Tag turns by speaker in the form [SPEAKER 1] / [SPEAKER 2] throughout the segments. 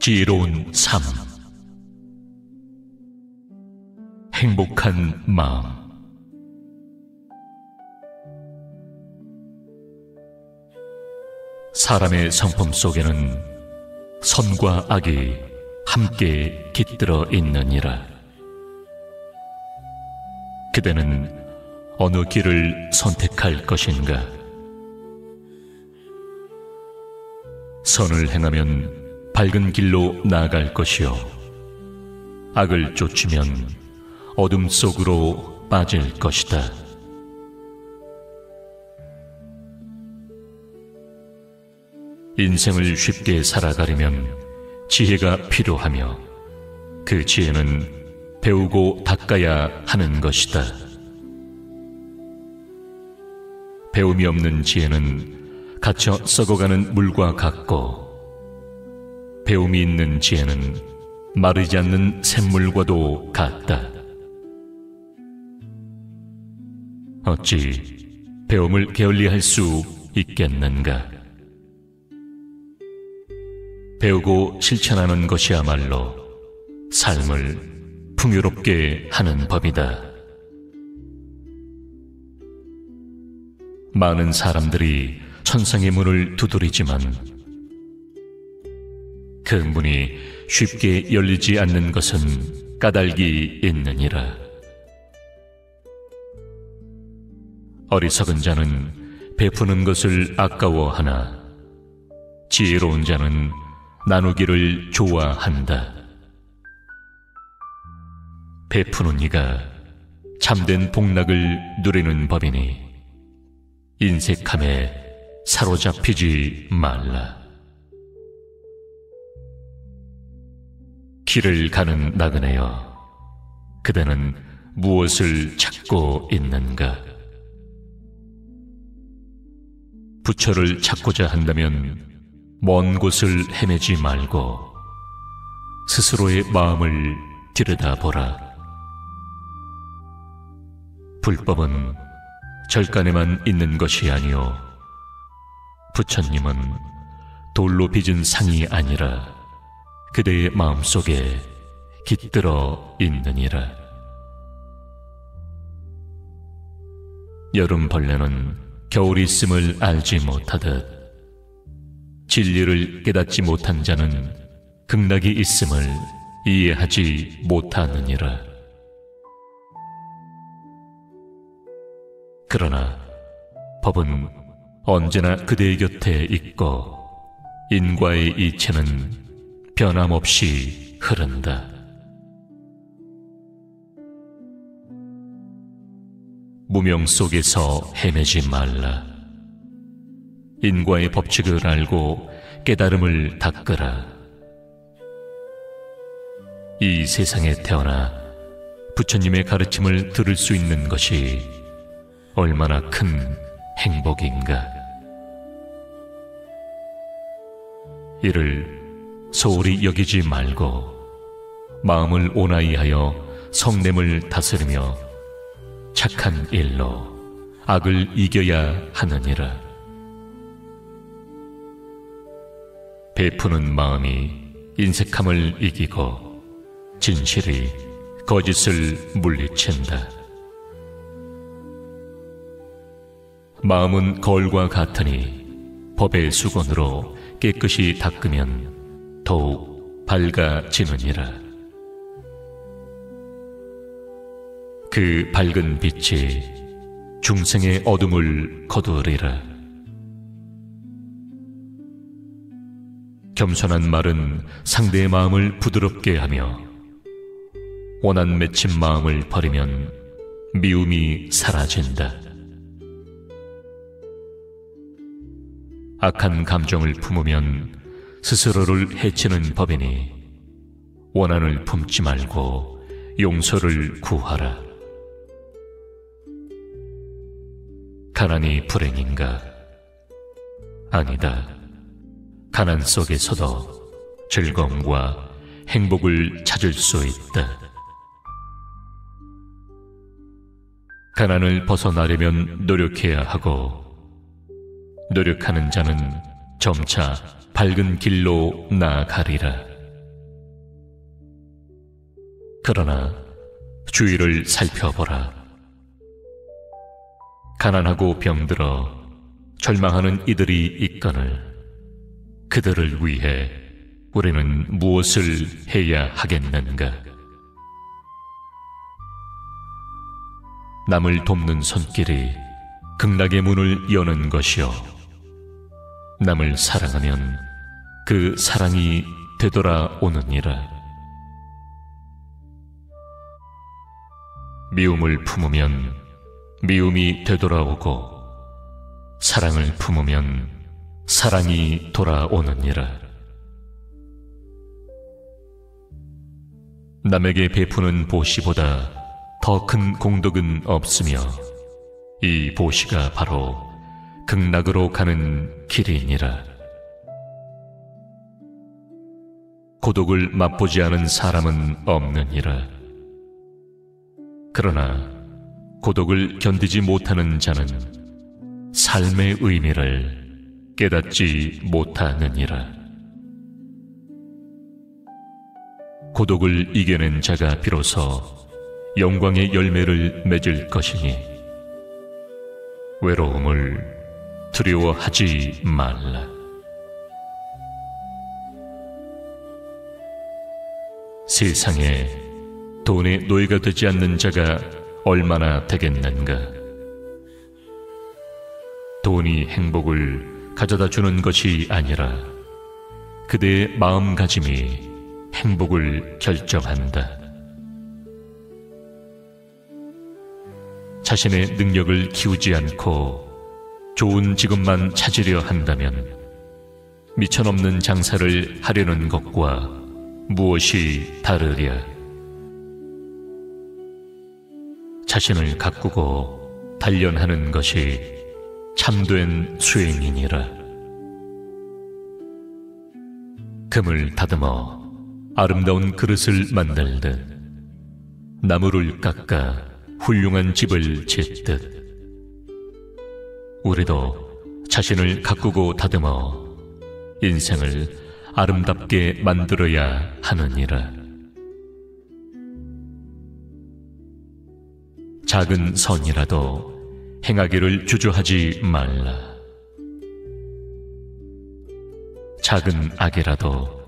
[SPEAKER 1] 지혜로운 삶. 행복한 마음. 사람의 성품 속에는 선과 악이 함께 깃들어 있느니라. 그대는 어느 길을 선택할 것인가? 선을 행하면 밝은 길로 나아갈 것이요, 악을 쫓으면 어둠 속으로 빠질 것이다. 인생을 쉽게 살아가려면 지혜가 필요하며, 그 지혜는 배우고 닦아야 하는 것이다. 배움이 없는 지혜는 갇혀 썩어가는 물과 같고, 배움이 있는 지혜는 마르지 않는 샘물과도 같다. 어찌 배움을 게을리할 수 있겠는가? 배우고 실천하는 것이야말로 삶을 풍요롭게 하는 법이다. 많은 사람들이 천상의 문을 두드리지만 그 문이 쉽게 열리지 않는 것은 까닭이 있느니라. 어리석은 자는 베푸는 것을 아까워하나 지혜로운 자는 나누기를 좋아한다. 베푸는 이가 참된 복락을 누리는 법이니 인색함에 사로잡히지 말라. 길을 가는 나그네여, 그대는 무엇을 찾고 있는가? 부처를 찾고자 한다면 먼 곳을 헤매지 말고 스스로의 마음을 들여다보라. 불법은 절간에만 있는 것이 아니오, 부처님은 돌로 빚은 상이 아니라 그대의 마음속에 깃들어 있느니라. 여름벌레는 겨울이 있음을 알지 못하듯 진리를 깨닫지 못한 자는 극락이 있음을 이해하지 못하느니라. 그러나 법은 언제나 그대의 곁에 있고 인과의 이체는 변함없이 흐른다. 무명 속에서 헤매지 말라. 인과의 법칙을 알고 깨달음을 닦으라. 이 세상에 태어나 부처님의 가르침을 들을 수 있는 것이 얼마나 큰 행복인가. 이를 소홀히 여기지 말고 마음을 온화히 하여 성냄을 다스리며 착한 일로 악을 이겨야 하느니라. 베푸는 마음이 인색함을 이기고 진실이 거짓을 물리친다. 마음은 거울과 같으니 법의 수건으로 깨끗이 닦으면 더욱 밝아지느니라. 그 밝은 빛이 중생의 어둠을 거두리라. 겸손한 말은 상대의 마음을 부드럽게 하며 원한 맺힌 마음을 버리면 미움이 사라진다. 악한 감정을 품으면 스스로를 해치는 법이니 원한을 품지 말고 용서를 구하라. 가난이 불행인가? 아니다. 가난 속에서도 즐거움과 행복을 찾을 수 있다. 가난을 벗어나려면 노력해야 하고, 노력하는 자는 점차 밝은 길로 나아가리라. 그러나 주위를 살펴보라. 가난하고 병들어 절망하는 이들이 있거늘 그들을 위해 우리는 무엇을 해야 하겠는가? 남을 돕는 손길이 극락의 문을 여는 것이요, 남을 사랑하면 그 사랑이 되돌아오느니라. 미움을 품으면 미움이 되돌아오고 사랑을 품으면 사랑이 돌아오느니라. 남에게 베푸는 보시보다 더 큰 공덕은 없으며 이 보시가 바로 극락으로 가는 길이니라. 고독을 맛보지 않은 사람은 없느니라. 그러나 고독을 견디지 못하는 자는 삶의 의미를 깨닫지 못하느니라. 고독을 이겨낸 자가 비로소 영광의 열매를 맺을 것이니 외로움을 두려워하지 말라. 세상에 돈의 노예가 되지 않는 자가 얼마나 되겠는가? 돈이 행복을 가져다 주는 것이 아니라 그대의 마음가짐이 행복을 결정한다. 자신의 능력을 키우지 않고 좋은 직업만 찾으려 한다면 미천없는 장사를 하려는 것과 무엇이 다르랴? 자신을 가꾸고 단련하는 것이 참된 수행이니라. 금을 다듬어 아름다운 그릇을 만들듯 나무를 깎아 훌륭한 집을 짓듯 우리도 자신을 가꾸고 다듬어 인생을 아름답게 만들어야 하느니라. 작은 선이라도 행하기를 주저하지 말라. 작은 악이라도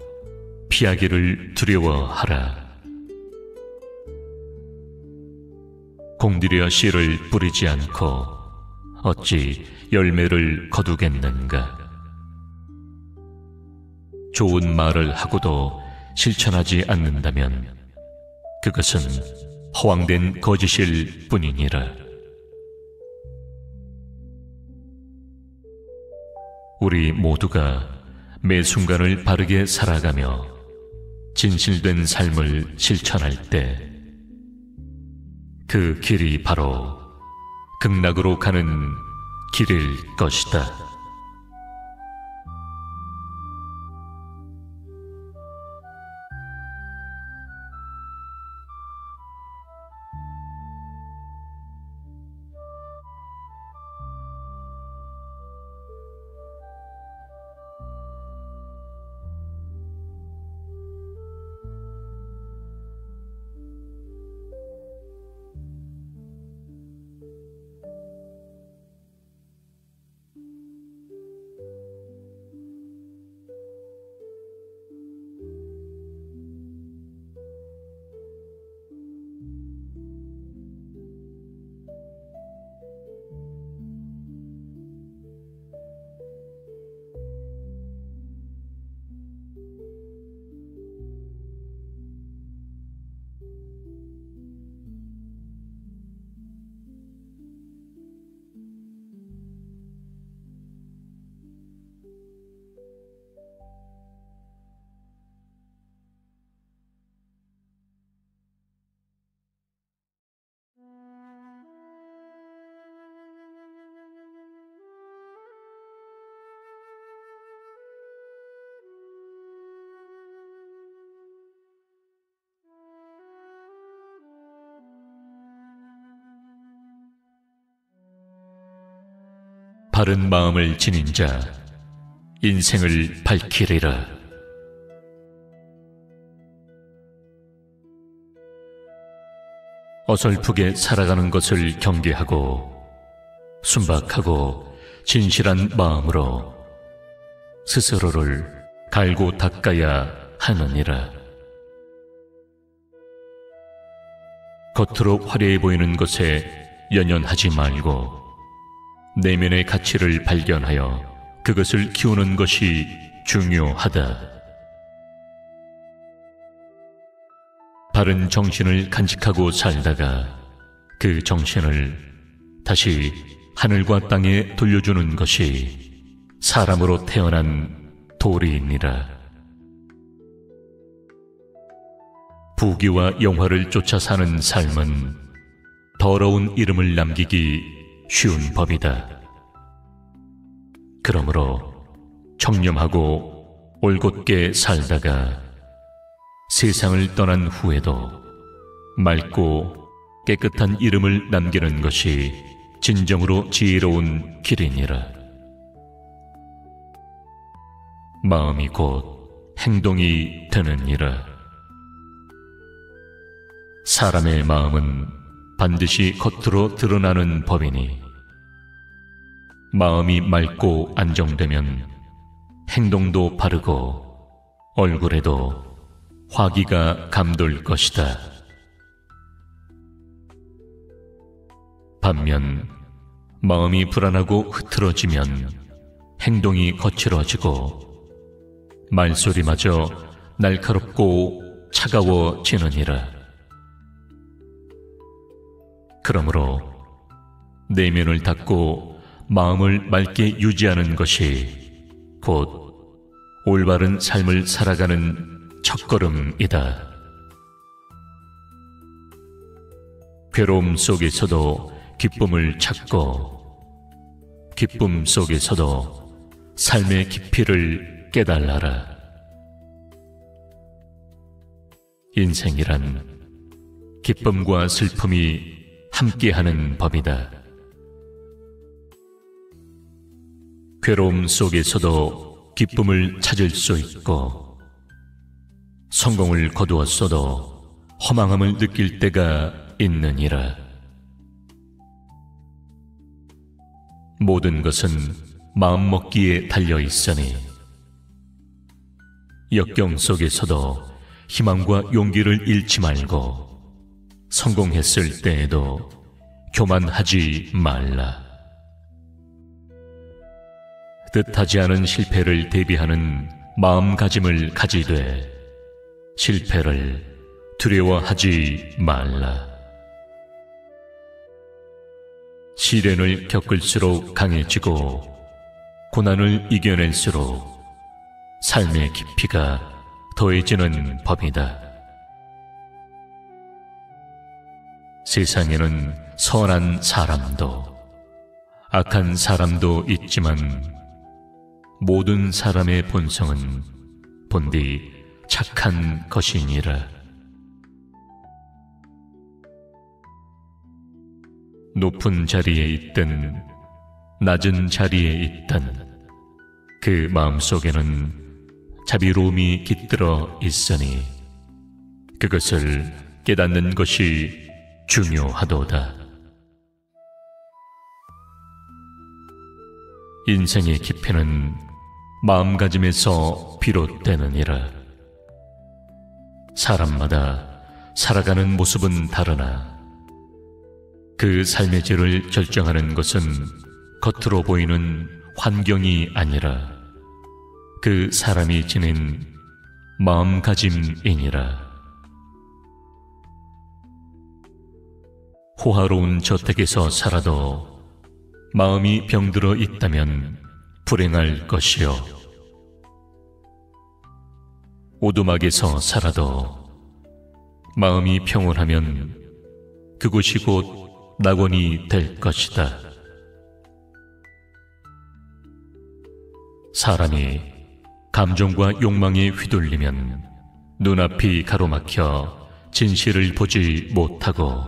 [SPEAKER 1] 피하기를 두려워하라. 공들여 씨를 뿌리지 않고 어찌 열매를 거두겠는가? 좋은 말을 하고도 실천하지 않는다면 그것은 허황된 거짓일 뿐이니라. 우리 모두가 매 순간을 바르게 살아가며 진실된 삶을 실천할 때 그 길이 바로 극락으로 가는 길일 것이다. 바른 마음을 지닌 자 인생을 밝히리라. 어설프게 살아가는 것을 경계하고 순박하고 진실한 마음으로 스스로를 갈고 닦아야 하느니라. 겉으로 화려해 보이는 것에 연연하지 말고 내면의 가치를 발견하여 그것을 키우는 것이 중요하다. 바른 정신을 간직하고 살다가 그 정신을 다시 하늘과 땅에 돌려주는 것이 사람으로 태어난 도리이니라. 부귀와 영화를 쫓아 사는 삶은 더러운 이름을 남기기 쉬운 법이다. 그러므로 청렴하고 올곧게 살다가 세상을 떠난 후에도 맑고 깨끗한 이름을 남기는 것이 진정으로 지혜로운 길이니라. 마음이 곧 행동이 되느니라. 사람의 마음은 반드시 겉으로 드러나는 법이니 마음이 맑고 안정되면 행동도 바르고 얼굴에도 화기가 감돌 것이다. 반면 마음이 불안하고 흐트러지면 행동이 거칠어지고 말소리마저 날카롭고 차가워지느니라. 그러므로 내면을 닫고 마음을 맑게 유지하는 것이 곧 올바른 삶을 살아가는 첫걸음이다. 괴로움 속에서도 기쁨을 찾고 기쁨 속에서도 삶의 깊이를 깨달아라. 인생이란 기쁨과 슬픔이 함께하는 법이다. 괴로움 속에서도 기쁨을 찾을 수 있고 성공을 거두었어도 허망함을 느낄 때가 있느니라. 모든 것은 마음먹기에 달려있으니 역경 속에서도 희망과 용기를 잃지 말고 성공했을 때에도 교만하지 말라. 뜻하지 않은 실패를 대비하는 마음가짐을 가지되 실패를 두려워하지 말라. 시련을 겪을수록 강해지고 고난을 이겨낼수록 삶의 깊이가 더해지는 법이다. 세상에는 선한 사람도 악한 사람도 있지만 모든 사람의 본성은 본디 착한 것이니라. 높은 자리에 있든 낮은 자리에 있든 그 마음속에는 자비로움이 깃들어 있으니 그것을 깨닫는 것이 중요하도다. 인생의 깊이는 마음가짐에서 비롯되느니라. 사람마다 살아가는 모습은 다르나 그 삶의 질을 결정하는 것은 겉으로 보이는 환경이 아니라 그 사람이 지닌 마음가짐이니라. 호화로운 저택에서 살아도 마음이 병들어 있다면 불행할 것이요, 오두막에서 살아도 마음이 평온하면 그곳이 곧 낙원이 될 것이다. 사람이 감정과 욕망에 휘둘리면 눈앞이 가로막혀 진실을 보지 못하고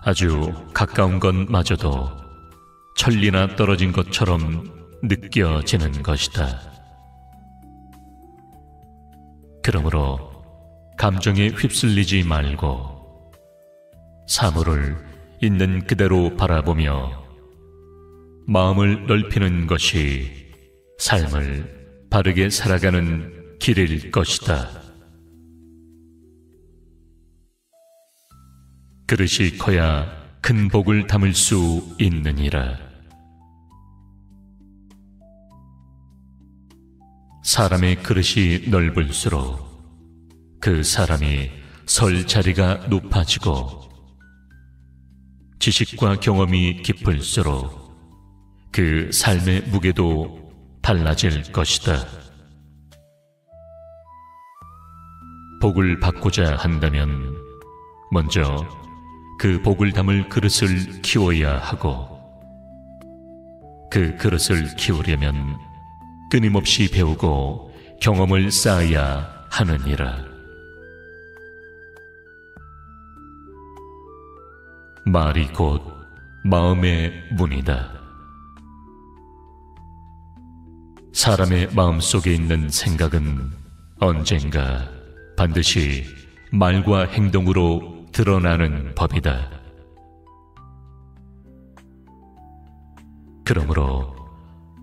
[SPEAKER 1] 아주 가까운 것마저도 천리나 떨어진 것처럼 느껴지는 것이다. 그러므로 감정에 휩쓸리지 말고 사물을 있는 그대로 바라보며 마음을 넓히는 것이 삶을 바르게 살아가는 길일 것이다. 그릇이 커야 큰 복을 담을 수 있느니라. 사람의 그릇이 넓을수록 그 사람이 설 자리가 높아지고, 지식과 경험이 깊을수록 그 삶의 무게도 달라질 것이다. 복을 받고자 한다면 먼저 그 복을 담을 그릇을 키워야 하고, 그 그릇을 키우려면 끊임없이 배우고 경험을 쌓아야 하느니라. 말이 곧 마음의 문이다. 사람의 마음속에 있는 생각은 언젠가 반드시 말과 행동으로 드러나는 법이다. 그러므로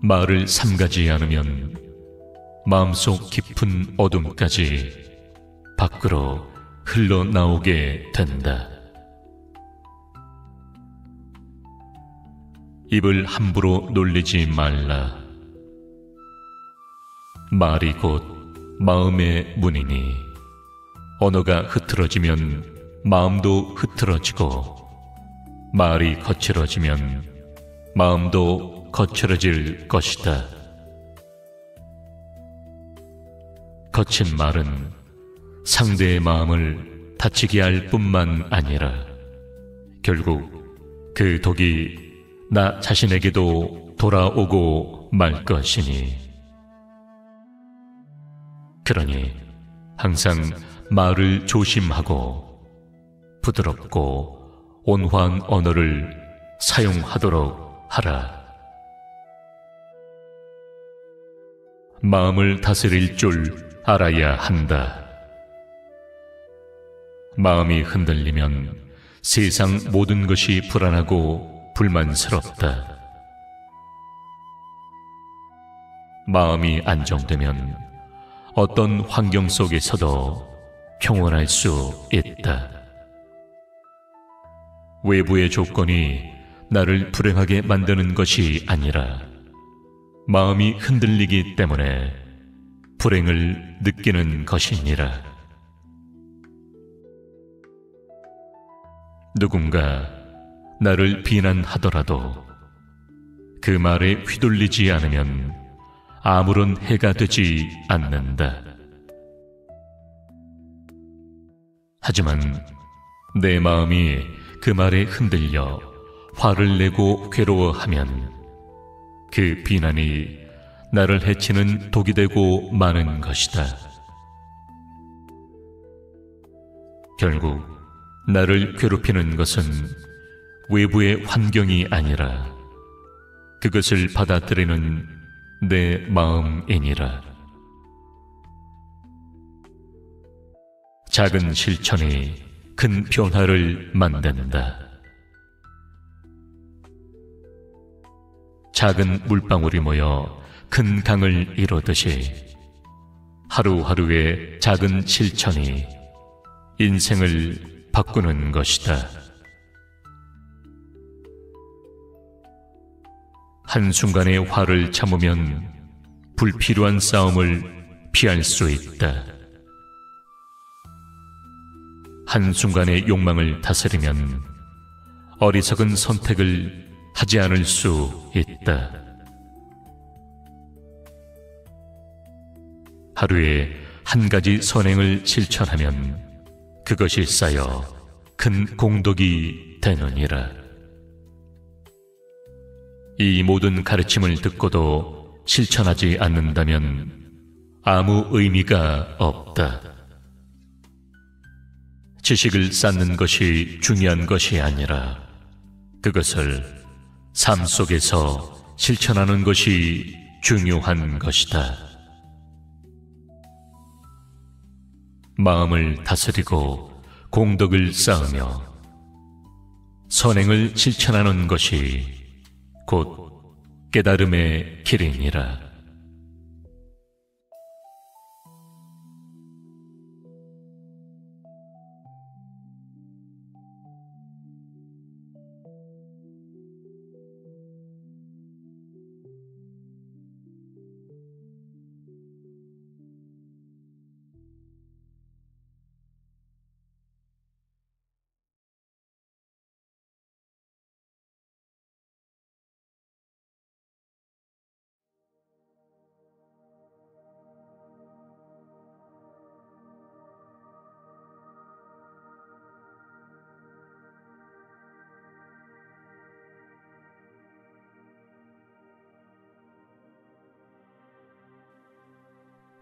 [SPEAKER 1] 말을 삼가지 않으면 마음속 깊은 어둠까지 밖으로 흘러나오게 된다. 입을 함부로 놀리지 말라. 말이 곧 마음의 문이니 언어가 흐트러지면 마음도 흐트러지고, 말이 거칠어지면 마음도 거칠어질 것이다. 거친 말은 상대의 마음을 다치게 할 뿐만 아니라 결국 그 독이 나 자신에게도 돌아오고 말 것이니, 그러니 항상 말을 조심하고 부드럽고 온화한 언어를 사용하도록 하라. 마음을 다스릴 줄 알아야 한다. 마음이 흔들리면 세상 모든 것이 불안하고 불만스럽다. 마음이 안정되면 어떤 환경 속에서도 평온할 수 있다. 외부의 조건이 나를 불행하게 만드는 것이 아니라 마음이 흔들리기 때문에 불행을 느끼는 것이니라. 누군가 나를 비난하더라도 그 말에 휘둘리지 않으면 아무런 해가 되지 않는다. 하지만 내 마음이 그 말에 흔들려 화를 내고 괴로워하면 그 비난이 나를 해치는 독이 되고 마는 것이다. 결국 나를 괴롭히는 것은 외부의 환경이 아니라 그것을 받아들이는 내 마음이니라. 작은 실천이 큰 변화를 만든다. 작은 물방울이 모여 큰 강을 이루듯이 하루하루의 작은 실천이 인생을 바꾸는 것이다. 한순간의 화를 참으면 불필요한 싸움을 피할 수 있다. 한순간의 욕망을 다스리면 어리석은 선택을 하지 않을 수 있다. 하루에 한 가지 선행을 실천하면 그것이 쌓여 큰 공덕이 되느니라. 이 모든 가르침을 듣고도 실천하지 않는다면 아무 의미가 없다. 지식을 쌓는 것이 중요한 것이 아니라 그것을 삶 속에서 실천하는 것이 중요한 것이다. 마음을 다스리고 공덕을 쌓으며 선행을 실천하는 것이 곧 깨달음의 길이니라.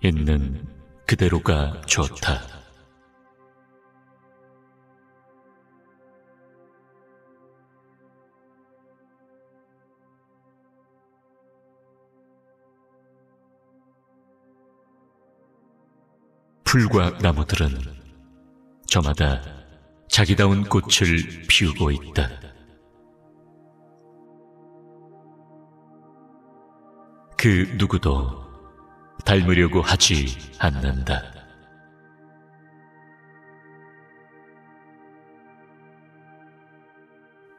[SPEAKER 1] 있는 그대로가 좋다. 풀과 나무들은 저마다 자기다운 꽃을 피우고 있다. 그 누구도 닮으려고 하지 않는다.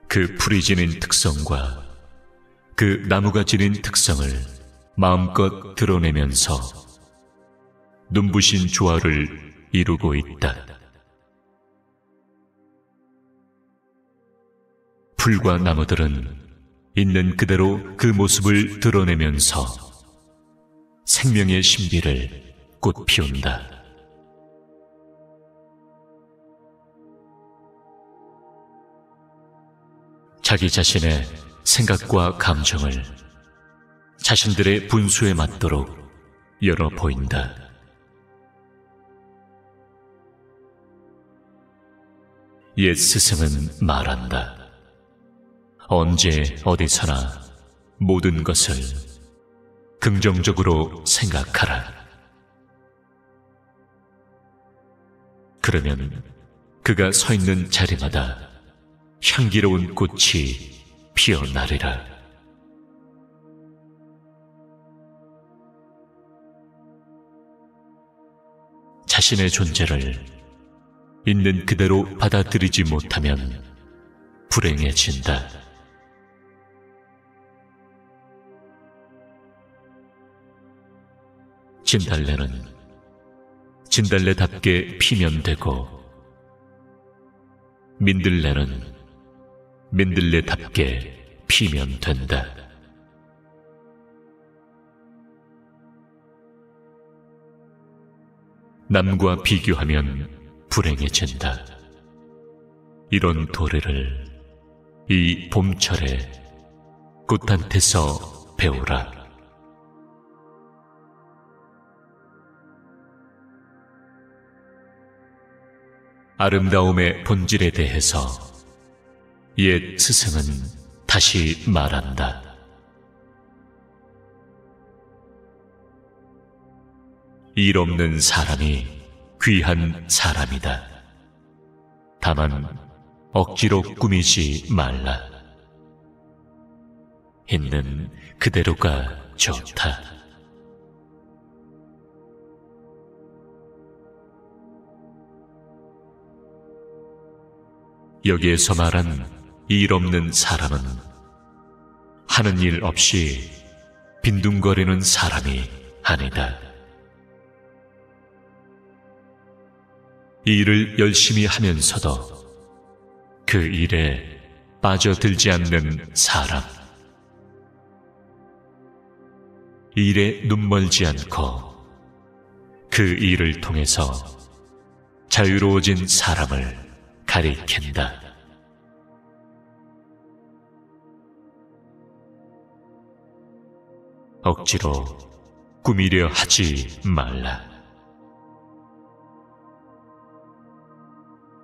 [SPEAKER 1] 그 풀이 지닌 특성과 그 나무가 지닌 특성을 마음껏 드러내면서 눈부신 조화를 이루고 있다. 풀과 나무들은 있는 그대로 그 모습을 드러내면서 생명의 신비를 꽃피운다. 자기 자신의 생각과 감정을 자신들의 분수에 맞도록 열어 보인다. 옛 스승은 말한다. 언제 어디서나 모든 것을 긍정적으로 생각하라. 그러면 그가 서 있는 자리마다 향기로운 꽃이 피어나리라. 자신의 존재를 있는 그대로 받아들이지 못하면 불행해진다. 진달래는 진달래답게 피면 되고, 민들레는 민들레답게 피면 된다. 남과 비교하면 불행해진다. 이런 도리를 이 봄철에 꽃한테서 배우라. 아름다움의 본질에 대해서 옛 스승은 다시 말한다. 일 없는 사람이 귀한 사람이다. 다만 억지로 꾸미지 말라. 있는 그대로가 좋다. 여기에서 말한 일 없는 사람은 하는 일 없이 빈둥거리는 사람이 아니다. 일을 열심히 하면서도 그 일에 빠져들지 않는 사람, 일에 눈멀지 않고 그 일을 통해서 자유로워진 사람을 가리킨다. 억지로 꾸미려 하지 말라.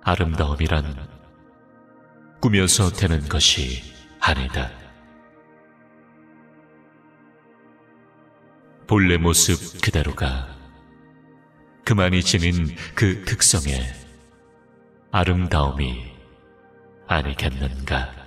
[SPEAKER 1] 아름다움이란 꾸며서 되는 것이 아니다. 본래 모습 그대로가 그만이 지닌 그 특성에 아름다움이 아니겠는가?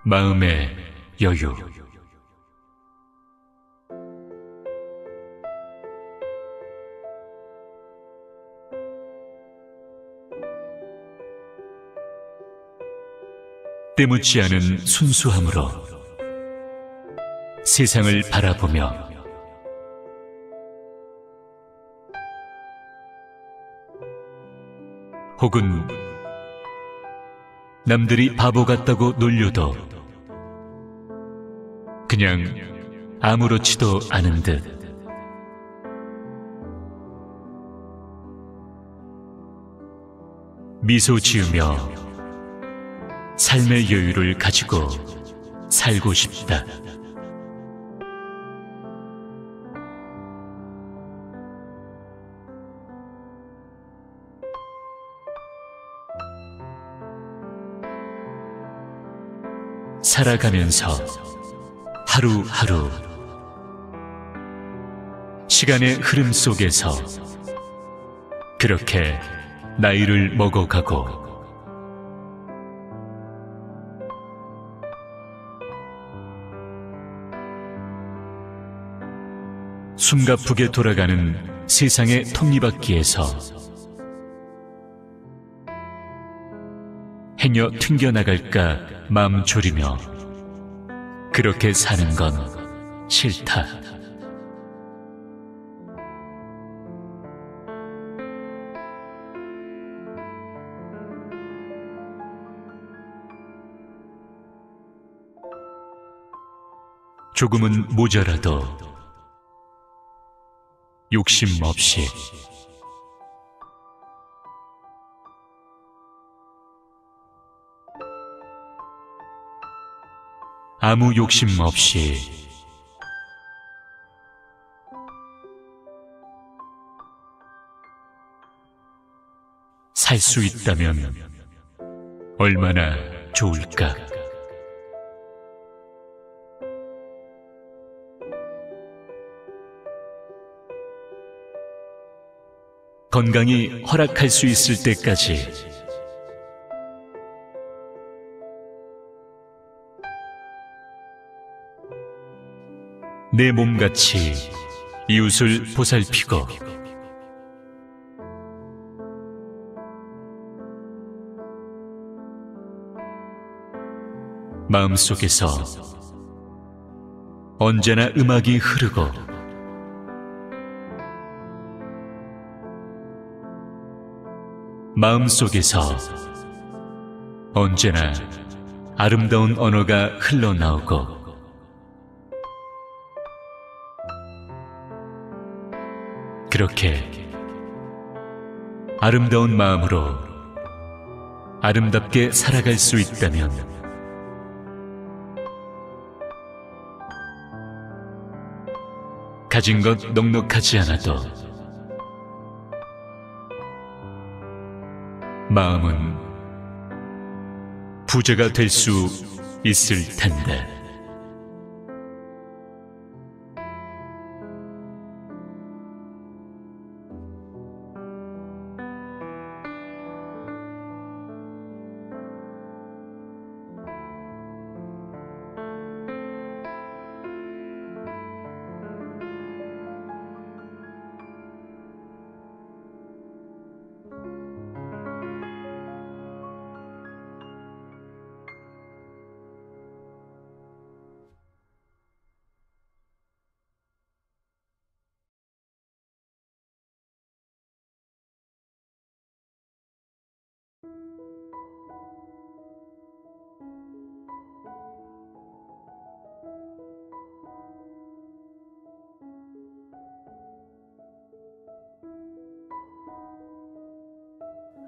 [SPEAKER 1] 마음의 여유. 때묻지 않은 순수함으로 세상을 바라보며 혹은 남들이 바보 같다고 놀려도 그냥 아무렇지도 않은 듯 미소 지으며 삶의 여유를 가지고 살고 싶다. 살아가면서 하루하루 시간의 흐름 속에서 그렇게 나이를 먹어가고 숨가쁘게 돌아가는 세상의 톱니바퀴에서 행여 튕겨나갈까 마음 졸이며 그렇게 사는 건 싫다. 조금은 모자라도 욕심 없이 아무 욕심 없이 살 수 있다면 얼마나 좋을까? 건강이 허락할 수 있을 때까지 내 몸같이 이웃을 보살피고 마음속에서 언제나 음악이 흐르고 마음속에서 언제나 아름다운 언어가 흘러나오고 그렇게 아름다운 마음으로 아름답게 살아갈 수 있다면 가진 것 넉넉하지 않아도 마음은 부자가 될 수 있을 텐데.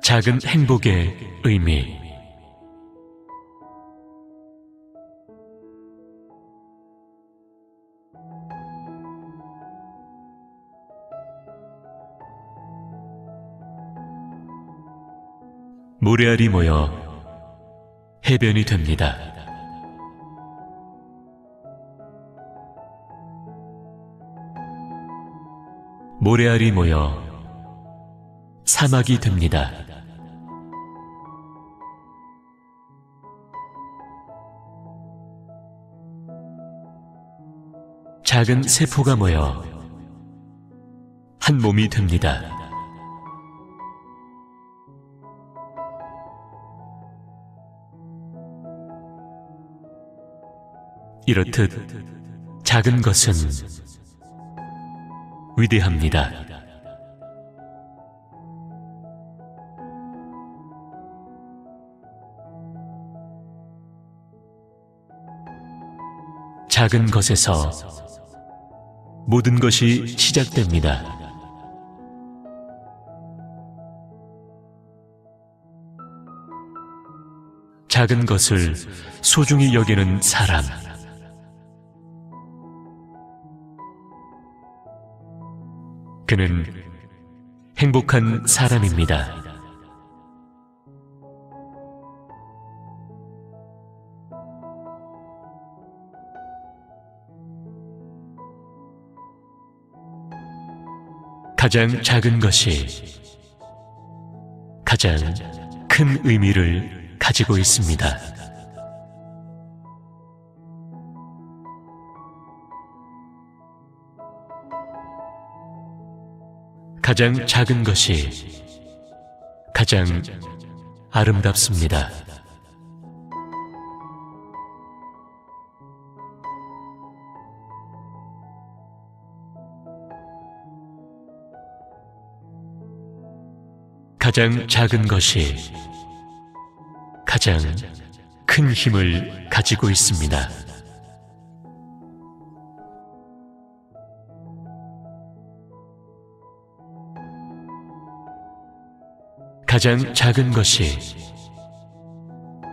[SPEAKER 1] 작은 행복의 의미. 모래알이 모여 해변이 됩니다. 모래알이 모여 사막이 됩니다. 작은 세포가 모여 한 몸이 됩니다. 이렇듯 작은 것은 위대합니다. 작은 것에서 모든 것이 시작됩니다. 작은 것을 소중히 여기는 사람. 그는 행복한 사람입니다. 가장 작은 것이 가장 큰 의미를 가지고 있습니다. 가장 작은 것이 가장 아름답습니다. 가장 작은 것이 가장 큰 힘을 가지고 있습니다. 가장 작은 것이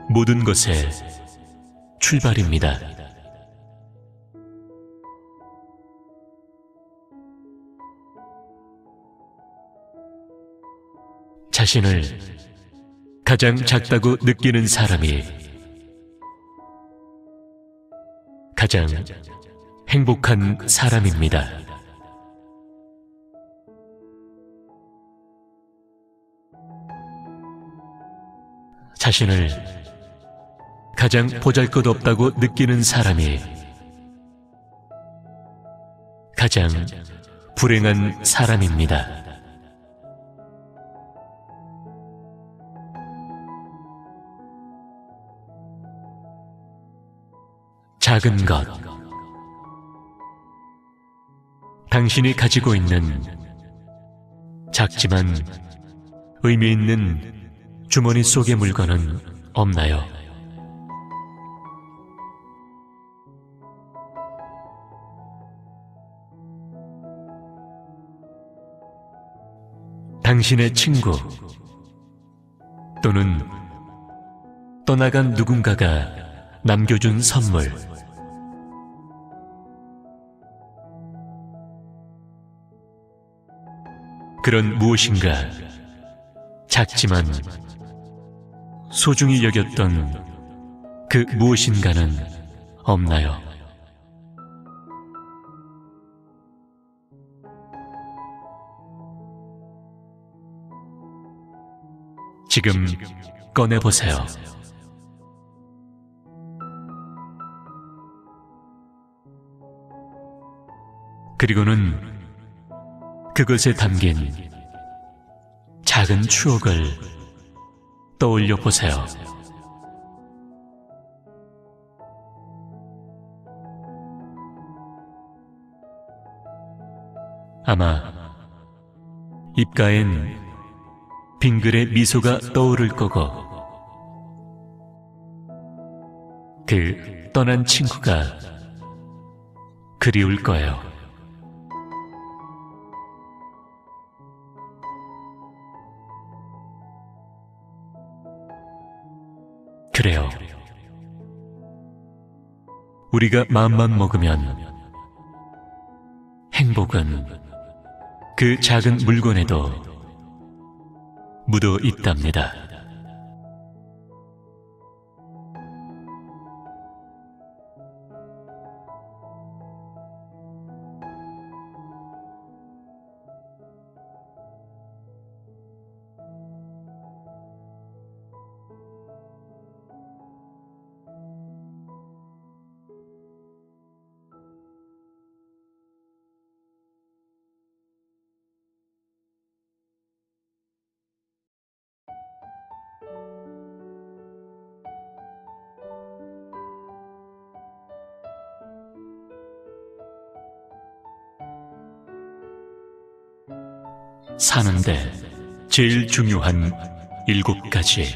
[SPEAKER 1] 모든 것의 출발입니다. 자신을 가장 작다고 느끼는 사람이 가장 행복한 사람입니다. 자신을 가장 보잘것없다고 느끼는 사람이 가장 불행한 사람입니다. 작은 것, 당신이 가지고 있는 작지만 의미 있는 주머니 속의 물건은 없나요? 당신의 친구 또는 떠나간 누군가가 남겨준 선물. 그런 무엇인가 작지만 소중히 여겼던 그 무엇인가는 없나요? 지금 꺼내보세요. 그리고는 그것에 담긴 작은 추억을 떠올려 보세요. 아마 입가엔 빙글의 미소가 떠오를 거고, 그 떠난 친구가 그리울 거예요. 그래요. 우리가 마음만 먹으면 행복은 그 작은 물건에도 묻어 있답니다. 사는데 제일 중요한 7가지.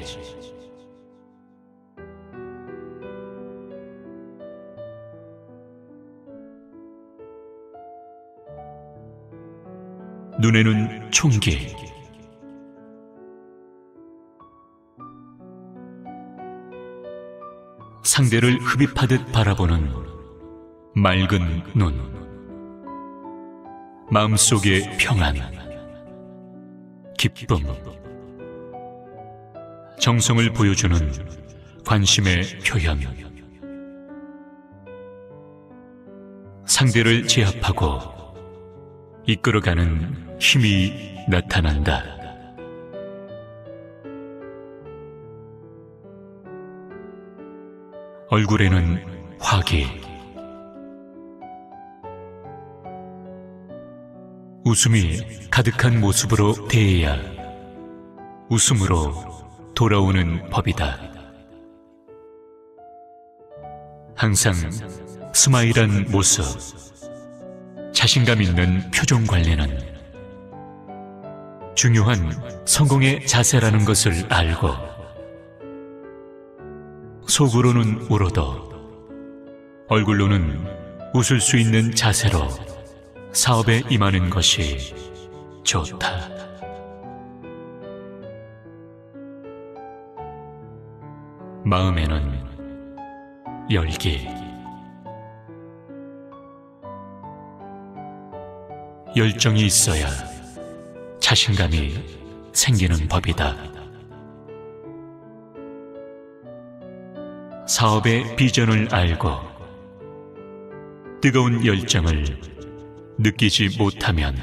[SPEAKER 1] 눈에는 총기, 상대를 흡입하듯 바라보는 맑은 눈, 마음속의 평안, 기쁨, 정성을 보여주는 관심의 표현, 상대를 제압하고 이끌어가는 힘이 나타난다. 얼굴에는 화기, 웃음이 가득한 모습으로 대해야 웃음으로 돌아오는 법이다. 항상 스마일한 모습, 자신감 있는 표정 관리는 중요한 성공의 자세라는 것을 알고, 속으로는 울어도 얼굴로는 웃을 수 있는 자세로 사업에 임하는 것이 좋다. 마음에는 열기, 열정이 있어야 자신감이 생기는 법이다. 사업의 비전을 알고 뜨거운 열정을 느끼지 못하면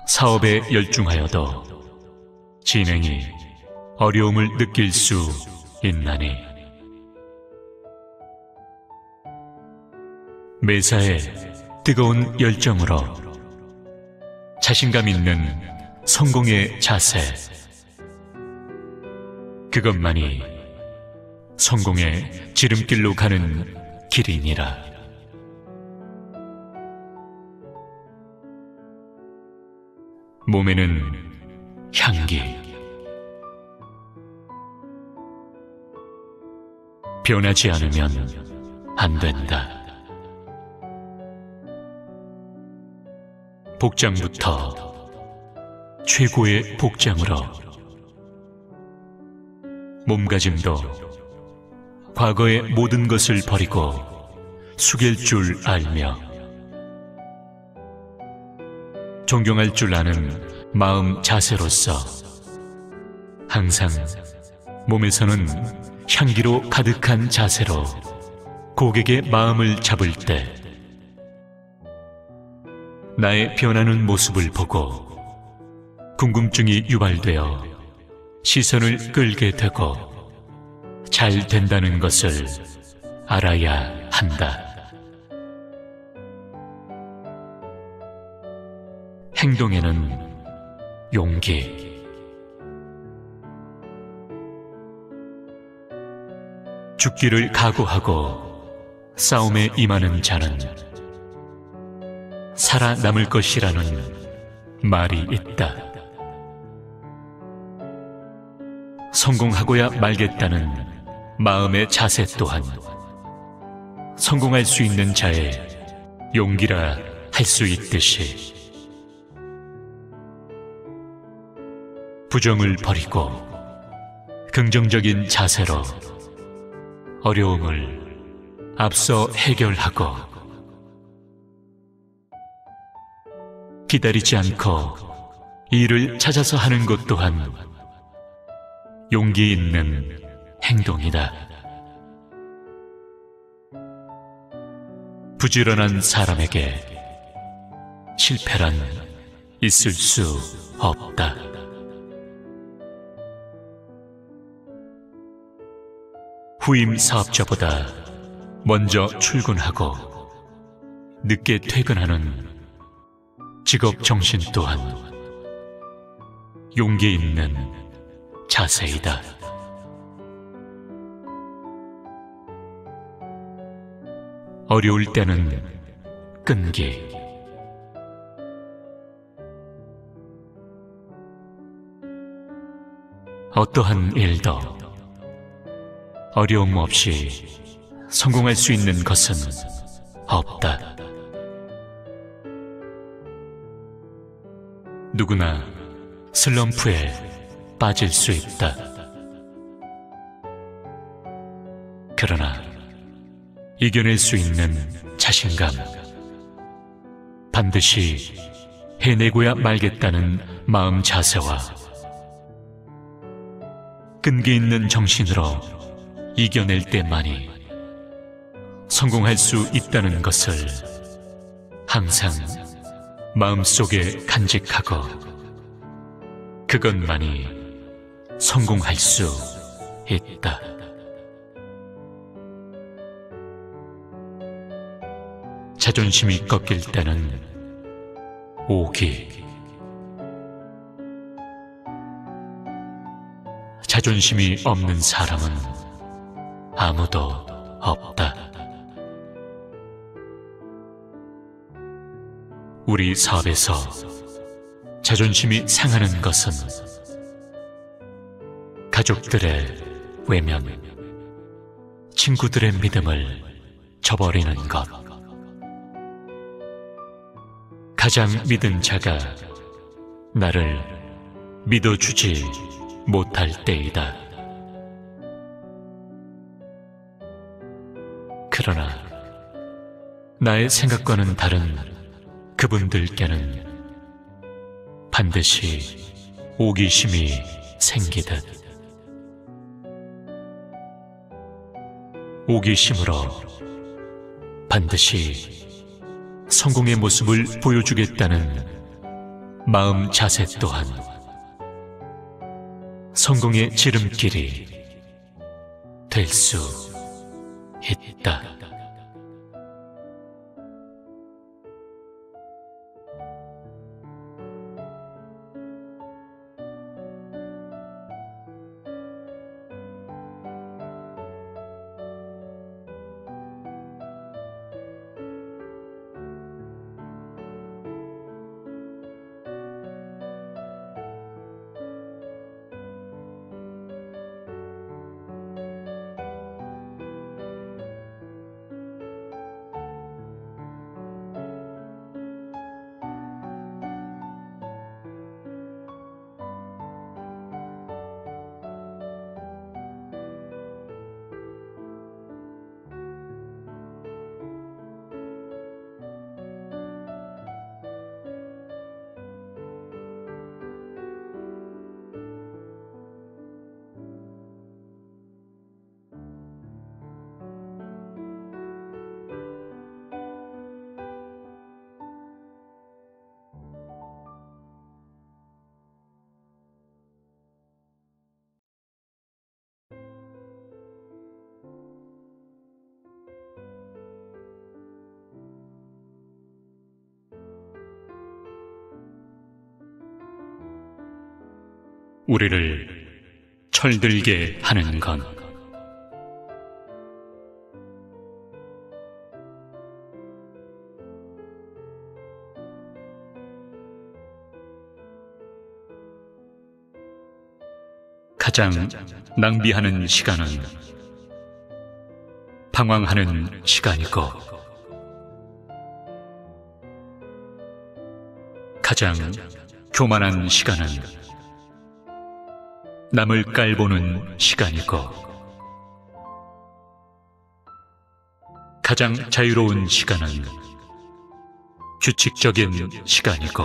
[SPEAKER 1] 사업에 열중하여도 진행이 어려움을 느낄 수 있나니, 매사에 뜨거운 열정으로 자신감 있는 성공의 자세, 그것만이 성공의 지름길로 가는 길이니라. 몸에는 향기, 변하지 않으면 안 된다. 복장부터 최고의 복장으로 몸가짐도 과거의 모든 것을 버리고 숙일 줄 알며 존경할 줄 아는 마음 자세로서 항상 몸에서는 향기로 가득한 자세로 고객의 마음을 잡을 때 나의 변하는 모습을 보고 궁금증이 유발되어 시선을 끌게 되고 잘 된다는 것을 알아야 한다. 행동에는 용기. 죽기를 각오하고 싸움에 임하는 자는 살아남을 것이라는 말이 있다. 성공하고야 말겠다는 마음의 자세 또한 성공할 수 있는 자의 용기라 할 수 있듯이 부정을 버리고 긍정적인 자세로 어려움을 앞서 해결하고 기다리지 않고 일을 찾아서 하는 것 또한 용기 있는 행동이다. 부지런한 사람에게 실패란 있을 수 없다. 후임 사업자보다 먼저 출근하고 늦게 퇴근하는 직업 정신 또한 용기 있는 자세이다. 어려울 때는 끈기. 어떠한 일도 어려움 없이 성공할 수 있는 것은 없다. 누구나 슬럼프에 빠질 수 있다. 그러나 이겨낼 수 있는 자신감, 반드시 해내고야 말겠다는 마음 자세와 끈기 있는 정신으로 이겨낼 때만이 성공할 수 있다는 것을 항상 마음속에 간직하고 그것만이 성공할 수 있다. 자존심이 꺾일 때는 오기. 자존심이 없는 사람은 아무도 없다. 우리 사업에서 자존심이 상하는 것은 가족들의 외면, 친구들의 믿음을 저버리는 것, 가장 믿은 자가 나를 믿어주지 못할 때이다. 그러나 나의 생각과는 다른 그분들께는 반드시 오기심이 생기듯 오기심으로 반드시 성공의 모습을 보여주겠다는 마음 자세 또한 성공의 지름길이 될 수 있다. 우리를 철들게 하는 건 가장 낭비하는 시간은 방황하는 시간이고, 가장 교만한 시간은 남을 깔보는 시간이고, 가장 자유로운 시간은 규칙적인 시간이고,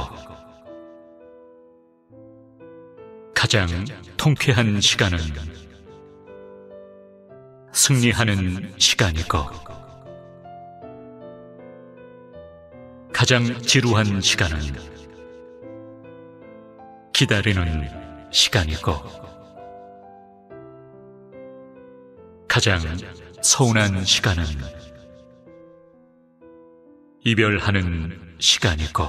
[SPEAKER 1] 가장 통쾌한 시간은 승리하는 시간이고, 가장 지루한 시간은 기다리는 시간이고, 가장 서운한 시간은 이별하는 시간이고,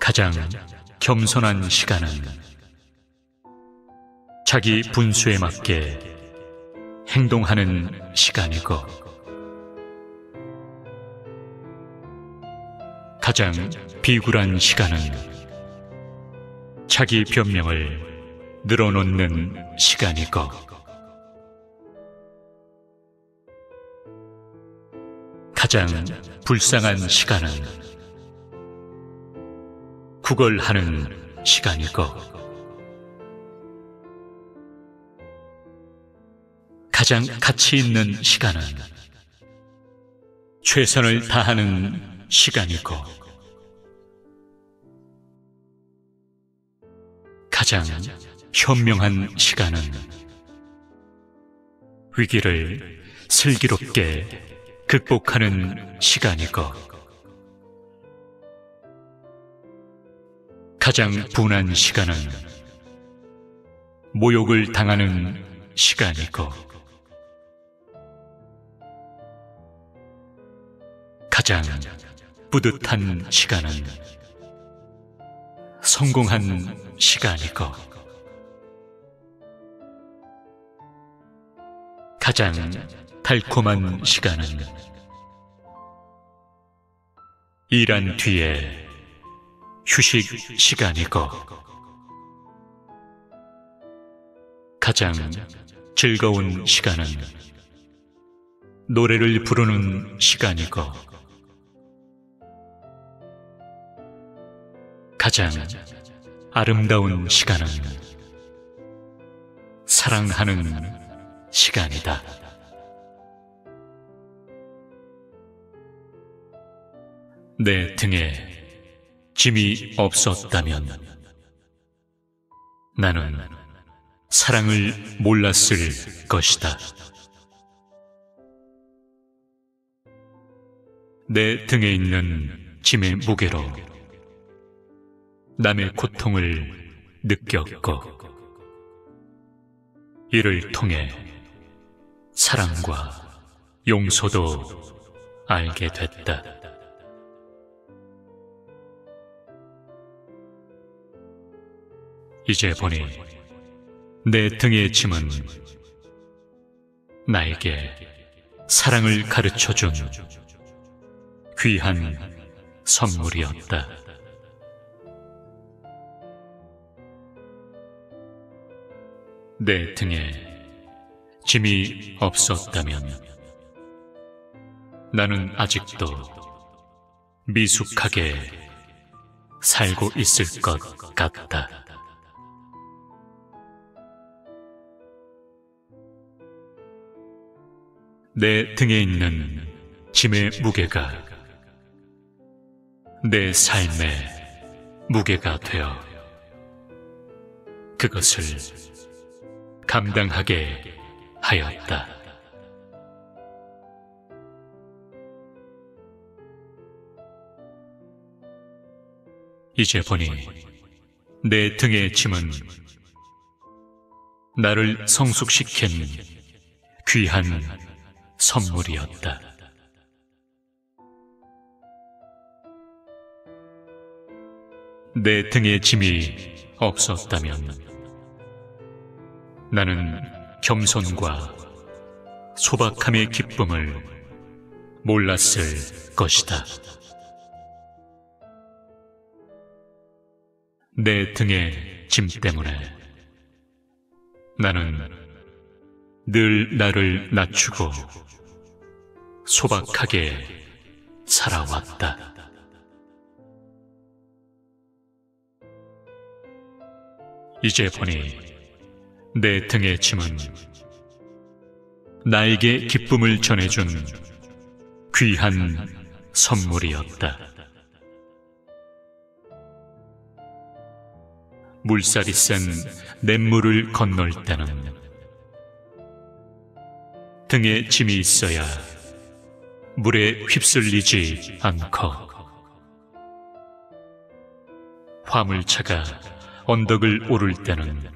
[SPEAKER 1] 가장 겸손한 시간은 자기 분수에 맞게 행동하는 시간이고, 가장 비굴한 시간은 자기 변명을 늘어놓는 시간이고, 가장 불쌍한 시간은 구걸하는 시간이고, 가장 가치 있는 시간은 최선을 다하는 시간이고, 가장 현명한 시간은 위기를 슬기롭게 극복하는 시간이고, 가장 분한 시간은 모욕을 당하는 시간이고, 가장 뿌듯한 시간은 성공한 시간이고, 가장 달콤한 시간은 일한 뒤에 휴식 시간이고, 가장 즐거운 시간은 노래를 부르는 시간이고, 가장 아름다운 시간은 사랑하는 시간이다. 내 등에 짐이 없었다면 나는 사랑을 몰랐을 것이다. 내 등에 있는 짐의 무게로 남의 고통을 느꼈고, 이를 통해 사랑과 용서도 알게 됐다. 이제 보니 내 등의 짐은 나에게 사랑을 가르쳐준 귀한 선물이었다. 내 등에 짐이 없었다면 나는 아직도 미숙하게 살고 있을 것 같다. 내 등에 있는 짐의 무게가 내 삶의 무게가 되어 그것을 감당하게 하였다. 이제 보니 내 등의 짐은 나를 성숙시킨 귀한 선물이었다. 내 등에 짐이 없었다면 나는 겸손과 소박함의 기쁨을 몰랐을 것이다. 내 등의 짐 때문에 나는 늘 나를 낮추고 소박하게 살아왔다. 이제 보니 내 등의 짐은 나에게 기쁨을 전해준 귀한 선물이었다. 물살이 센 냇물을 건널 때는 등에 짐이 있어야 물에 휩쓸리지 않고, 화물차가 언덕을 오를 때는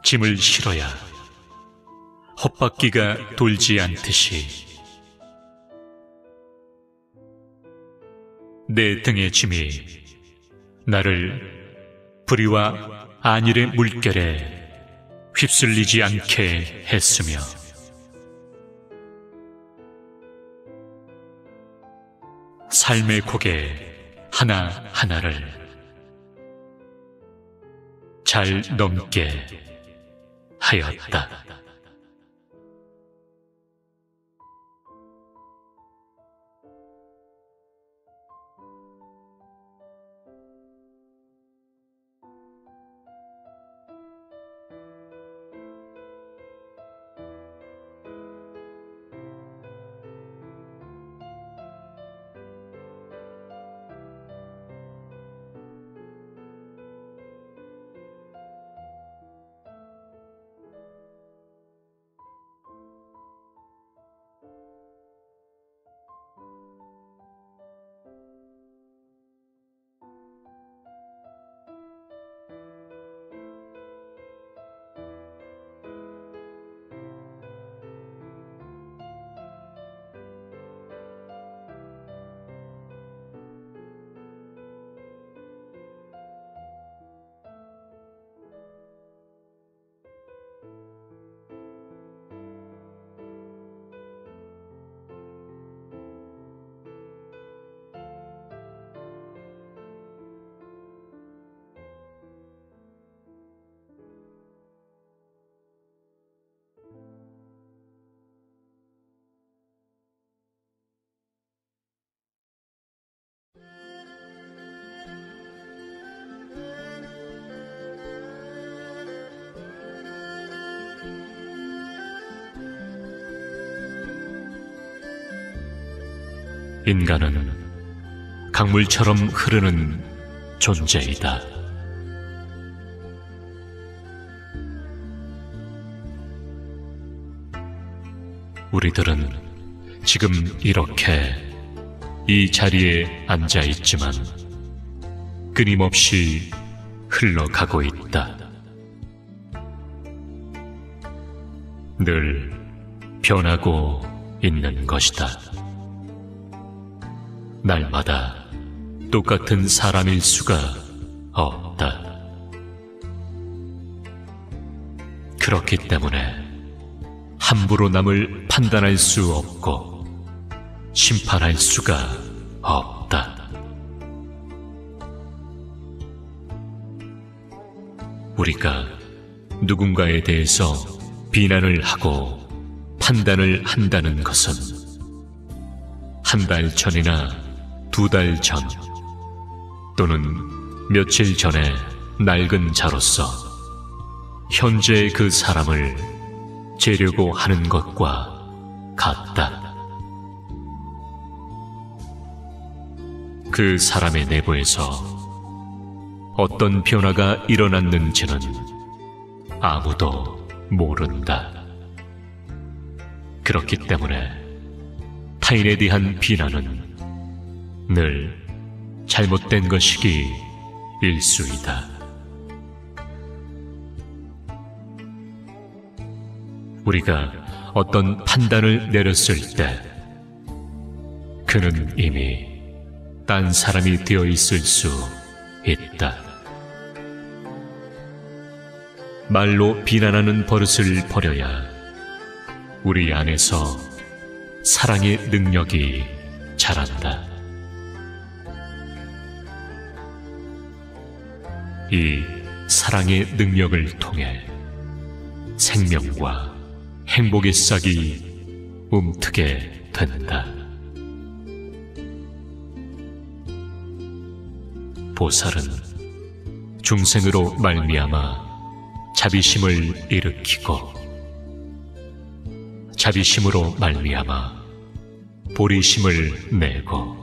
[SPEAKER 1] 짐을 실어야 헛바퀴가 돌지 않듯이 내 등의 짐이 나를 불의와 안일의 물결에 휩쓸리지 않게 했으며, 삶의 고개 하나하나를 잘 넘게 하였다. 인간은 강물처럼 흐르는 존재이다. 우리들은 지금 이렇게 이 자리에 앉아 있지만 끊임없이 흘러가고 있다. 늘 변하고 있는 것이다. 날마다 똑같은 사람일 수가 없다. 그렇기 때문에 함부로 남을 판단할 수 없고 심판할 수가 없다. 우리가 누군가에 대해서 비난을 하고 판단을 한다는 것은 한 달 전이나 두 달 전 또는 며칠 전에 낡은 자로서 현재의 그 사람을 재려고 하는 것과 같다. 그 사람의 내부에서 어떤 변화가 일어났는지는 아무도 모른다. 그렇기 때문에 타인에 대한 비난은 늘 잘못된 것이기 일쑤이다. 우리가 어떤 판단을 내렸을 때 그는 이미 딴 사람이 되어 있을 수 있다. 말로 비난하는 버릇을 버려야 우리 안에서 사랑의 능력이 자란다. 이 사랑의 능력을 통해 생명과 행복의 싹이 움트게 된다. 보살은 중생으로 말미암아 자비심을 일으키고 자비심으로 말미암아 보리심을 내고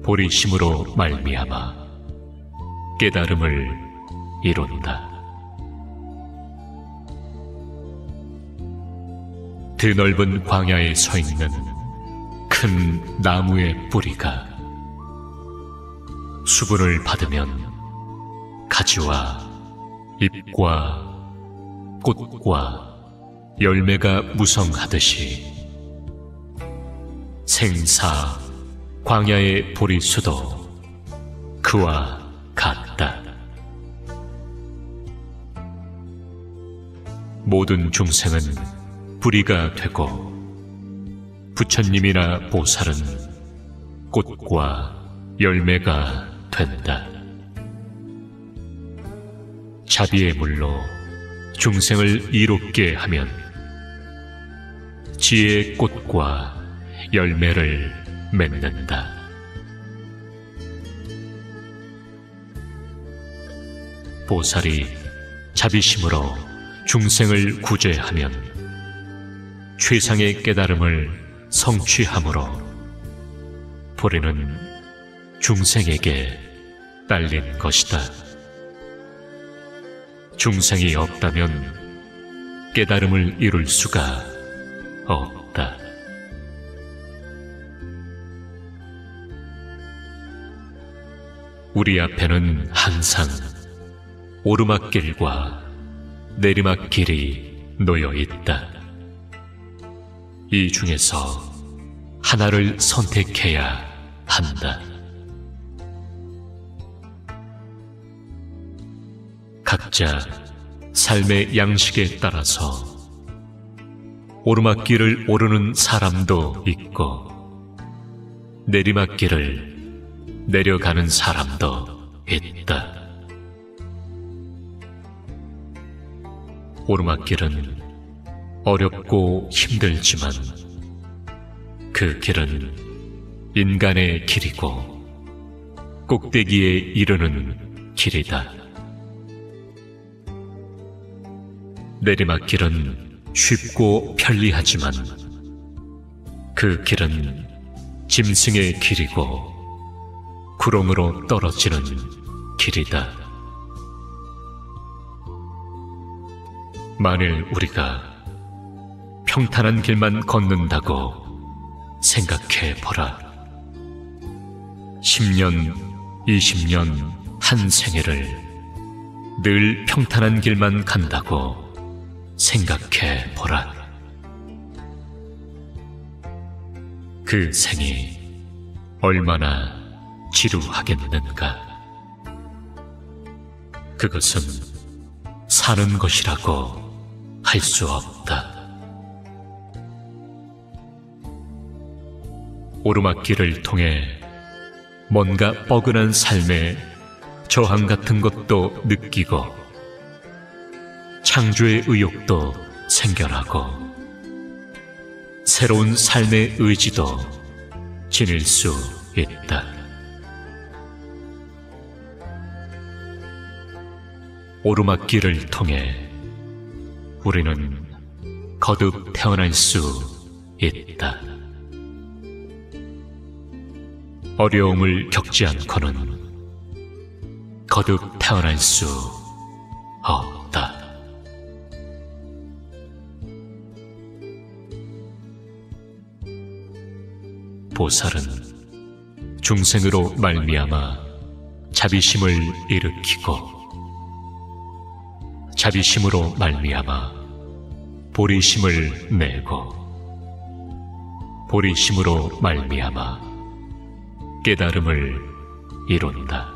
[SPEAKER 1] 보리심으로 말미암아 깨달음을 이룬다. 드넓은 광야에 서 있는 큰 나무의 뿌리가 수분을 받으면 가지와 잎과 꽃과 열매가 무성하듯이 생사 광야의 보리수도 그와 같다. 모든 중생은 뿌리가 되고 부처님이나 보살은 꽃과 열매가 된다. 자비의 물로 중생을 이롭게 하면 지혜의 꽃과 열매를 맺는다. 보살이 자비심으로 중생을 구제하면 최상의 깨달음을 성취함으로 보리는 중생에게 딸린 것이다. 중생이 없다면 깨달음을 이룰 수가 없다. 우리 앞에는 항상 오르막길과 내리막길이 놓여 있다. 이 중에서 하나를 선택해야 한다. 각자 삶의 양식에 따라서 오르막길을 오르는 사람도 있고 내리막길을 내려가는 사람도 있다. 오르막길은 어렵고 힘들지만 그 길은 인간의 길이고 꼭대기에 이르는 길이다. 내리막길은 쉽고 편리하지만 그 길은 짐승의 길이고 구렁으로 떨어지는 길이다. 만일 우리가 평탄한 길만 걷는다고 생각해 보라. 10년, 20년, 한 생애를 늘 평탄한 길만 간다고 생각해 보라. 그 생이 얼마나 지루하겠는가. 그것은 사는 것이라고 할 수 없다. 오르막길을 통해 뭔가 뻐근한 삶의 저항 같은 것도 느끼고 창조의 의욕도 생겨나고 새로운 삶의 의지도 지닐 수 있다. 오르막길을 통해 우리는 거듭 태어날 수 있다. 어려움을 겪지 않고는 거듭 태어날 수 없다. 보살은 중생으로 말미암아 자비심을 일으키고 자비심으로 말미암아 보리심을 내고 보리심으로 말미암아 깨달음을 이룬다.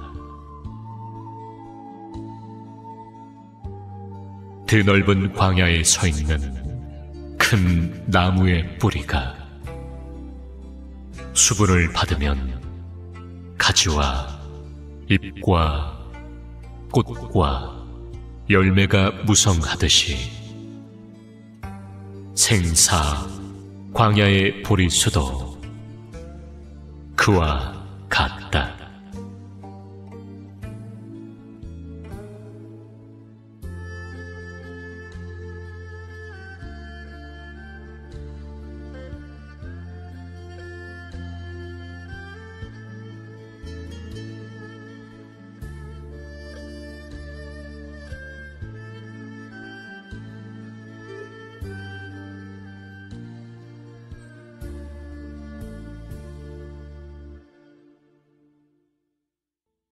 [SPEAKER 1] 드넓은 광야에 서 있는 큰 나무의 뿌리가 수분을 받으면 가지와 잎과 꽃과 열매가 무성하듯이 생사 광야의 보리수도 그와